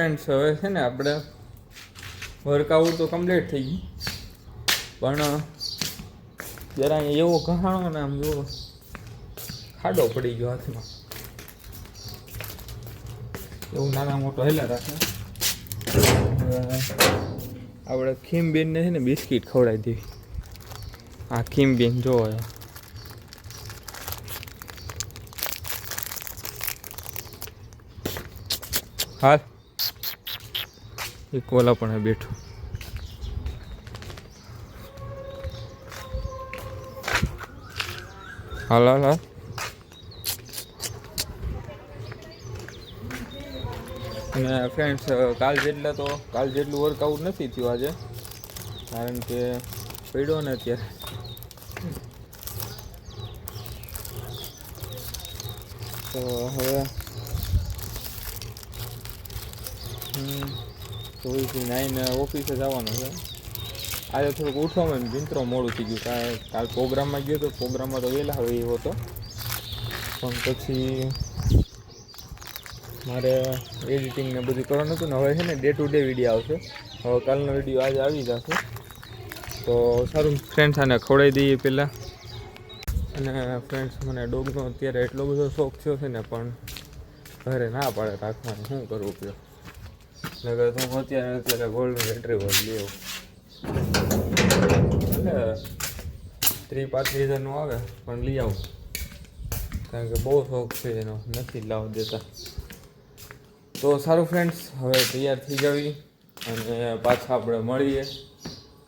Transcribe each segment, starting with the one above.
Friends હવે છે ને આપણે વર્કઆઉટ તો કમ્પ્લીટ થઈ ગયું, પણ જરા એવો કહાણો ને આમ જો ખાડો પડી ગયો હાથમાં, એવું નાના મોટો હેલા રાખે. આપણે ખીમબેનને છે ને બિસ્કિટ ખવડાવી દેવી. હા ખીમબેન જો હાલ એક ઓલા પણ બેઠું. હાલ હાલ હાલ. અને ફ્રેન્ડ્સ કાલ જેટલું વર્કઆઉટ નથી થયું આજે, કારણ કે પડ્યો ને અત્યારે. તો હવે થોડીથી નાઈને ઓફિસે જવાનું છે. આજે થોડુંક ઉઠવામાં મિત્રો મોડું થઈ ગયું. કાલ પ્રોગ્રામમાં ગયો તો, પ્રોગ્રામમાં તો વહેલા હવે એવો હતો, પણ પછી મારે એડિટિંગ ને બધું કરવાનું હતું ને. હવે છે ને ડે ટુ ડે વિડીયો આવશે. હવે કાલનો વિડીયો આજે આવી જશે. તો સારું ફ્રેન્ડ્સ, આને ખવડાવી દઈએ પહેલાં. અને ફ્રેન્ડ્સ મને ડોગનો અત્યારે એટલો બધો શોખ થયો છે ને, પણ ઘરે ના પાડે રાખવાનું, શું કરવું પયો. નગર તો હું અત્યારે ગોલ્ડન રિટ્રીવર લઈ આવું. એટલે 30-35 હજારનું આવે પણ લઈ આવું, કારણ કે બહુ શોખ છે એનો, નથી લાવવા દેતા. તો સારું ફ્રેન્ડ્સ, હવે તૈયાર થઈ જવી અને પાછા આપણે મળીએ,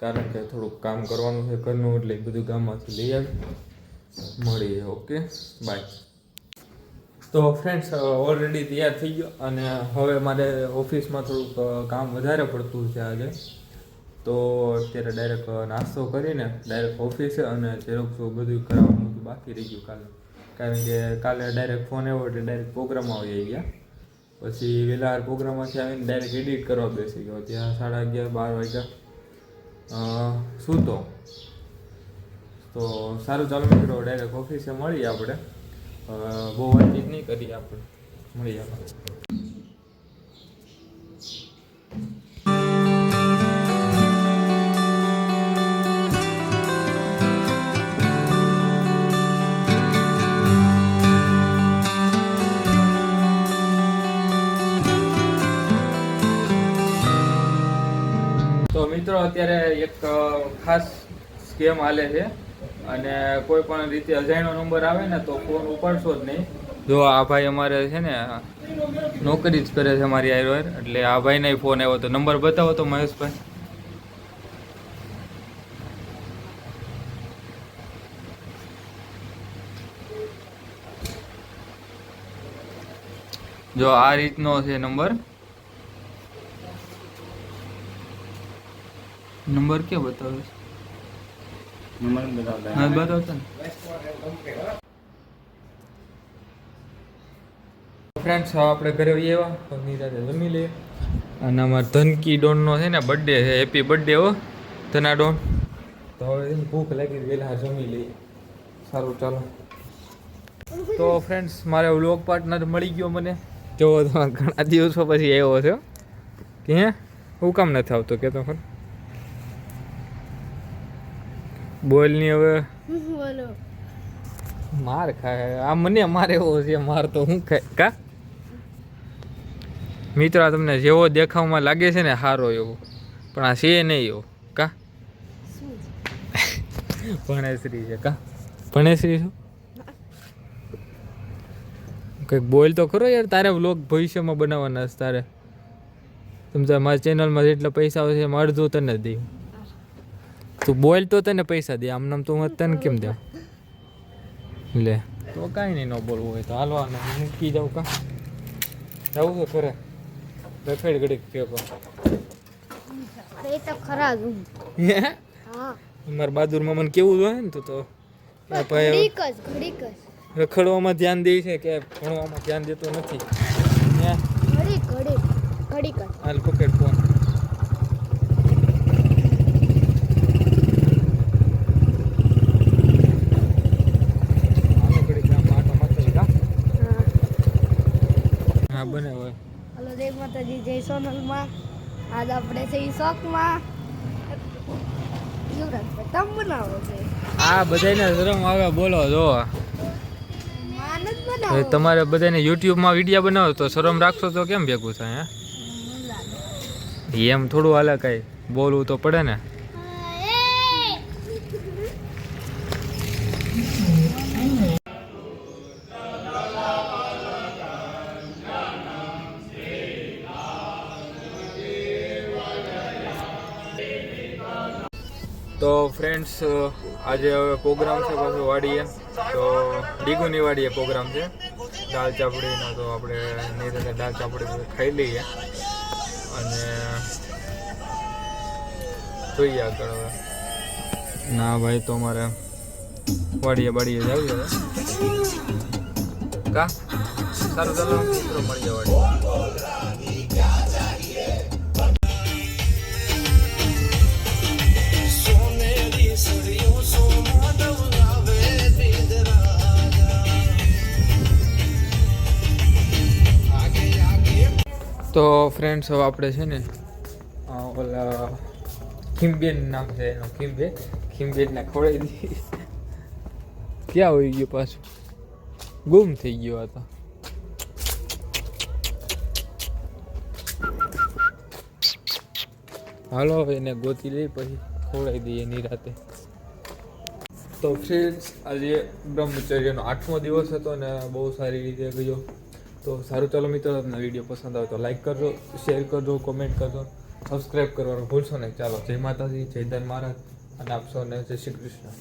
કારણ કે થોડુંક કામ કરવાનું છે ઘરનું, એટલે બધું ગામમાંથી લઈ આવી મળીએ. Okay bye. તો ફ્રેન્ડ્સ ઓલરેડી તૈયાર થઈ ગયો, અને હવે મારે ઓફિસમાં થોડુંક કામ વધારે પડતું છે આજે. તો અત્યારે ડાયરેક્ટ નાસ્તો કરીને ડાયરેક્ટ ઓફિસે, અને ઝેરોક્સ બધું કરાવવાનું હતું બાકી રહી ગયું કાલે, કારણ કે કાલે ડાયરેક્ટ ફોન આવ્યો એટલે ડાયરેક્ટ પ્રોગ્રામમાં આવી ગયા. પછી વહેલા પ્રોગ્રામમાંથી આવીને ડાયરેક્ટ એડિટ કરવા બેસી ગયો. ત્યાં 11:30-12 વાગ્યા સૂતો. તો સારું, ચાલો મિત્રો ડાયરેક્ટ ઓફિસે મળીએ આપણે. બહુ વાતચીત નહીં કરીએ, આપણે મળીએ આપણે. તો મિત્રો અત્યારે એક ખાસ સ્કેમ હાલે છે, અને કોઈ પણ રીતે અજાણ્યો નંબર આવે ને તો ફોન ઉપાડશો જ નહીં. જો આ ભાઈ અમારે છે ને નોકરી જ કરે છે મારી આયરોર, એટલે આ ભાઈને ફોન આવ્યો તો. નંબર બતાવો તો મહેશભાઈ. જો આ રીતનો છે નંબર. નંબર ક્યાં બતાવે છે? નંબર બતાવતા ને. ફ્રેન્ડ્સ આપણે ઘરે આવ્યા તો નિરાતે જમી લઈએ. અને અમારા ધનકી ડોનનો છે ને બર્થડે છે. હેપી બર્થડે હો ધના ડોન. તો હવે ભૂખ લાગી, વહેલા જમી લઈએ. સારું ચાલો. તો ફ્રેન્ડ્સ મારે વ્લોગ પાર્ટનર મળી ગયો મને. જો ઘણા દિવસો પછી આવ્યો છે કે હે હું કામ નથી આવતો કે તો ખર બોલની હવે માર ખાય. આ મને મારે એવો છે, માર તો હું ખાય કા. મિત્ર તમને જેવો દેખાવમાં લાગે છે ને સારો એવો, પણ આ છે નહીં એવો કા. ભણેશ્રી છે કા. ભણેશ્રી શું કંઈક બોલ તો ખરો યાર. તારે વ્લોગ ભવિષ્યમાં બનાવવાના છે તારે. તમે મારા ચેનલમાં જેટલા પૈસા આવે છે એમાં અડધું તને દે. તું બોલ તો તને પૈસા દે, આમ નામ તો હું તને કેમ દઉં? લે તો કાંઈ નહીં, ન બોલવું હોય તો હાલવાના મૂકી જાઉં કા. જવું છે ખરે રખડ ઘડીક પેપર. મારા બહાદુરમાં મને કેવું જોઈએ ને તો રખડવામાં ધ્યાન દે છે કે ભણવામાં ધ્યાન દેતો નથી. હાલ પકડ ફોન. હા બને હોય. હલો દેવ માતાજી, જય સોનલમાં. આજ આપણે છે શોખમાં યુવરાજભાઈ તમ બનાવો છે. આ બધાને શરમ આવે બોલો જો માન જ બનાવો. તમારે બધાને યુટ્યુબમાં વિડીયો બનાવો તો શરમ રાખશો તો કેમ ભેગું થાય હે? એમ થોડું હાલે કઈ બોલવું તો પડે ને. તો ફ્રેન્ડ્સ આજે હવે પ્રોગ્રામ છે પાછો વાડીએ, તો ડીગુની વાડીએ પ્રોગ્રામ છે દાળ ચાપડીનો. તો આપણે નીરજને દાળ ચાપડી ખાઈ લઈએ અને જોઈએ આગળ. હવે ના ભાઈ તો અમારે વાડીએ જાવી હવે કા સારું ચાલો મિત્રો મળીએ વાડીએ. તો ફ્રેન્ડ્સ હવે આપણે છે ને ઓલા ખીમબેન નામ છે એનું, ખીમબેનને ખવડાવી દીધી. ક્યાં હોઈ ગયો પાછું, ગુમ થઈ ગયો હતો. હાલો હવે એને ગોતી લઈ પછી ખવડાવી દઈએ નિરાતે. તો ફ્રેન્ડ્સ આજે બ્રહ્મચર્યનો 8મો દિવસ હતો ને બહુ સારી રીતે ગયો. તો સારું ચાલો મિત્રો, તમને વિડીયો પસંદ આવે તો લાઈક કરજો, શેર કરજો, કોમેન્ટ કરજો, સબસ્ક્રાઈબ કરવાનું ભૂલશો નહીં. ચાલો જય માતાજી, જય ધન મહારાજ અને આપ સૌને જય શ્રી કૃષ્ણ.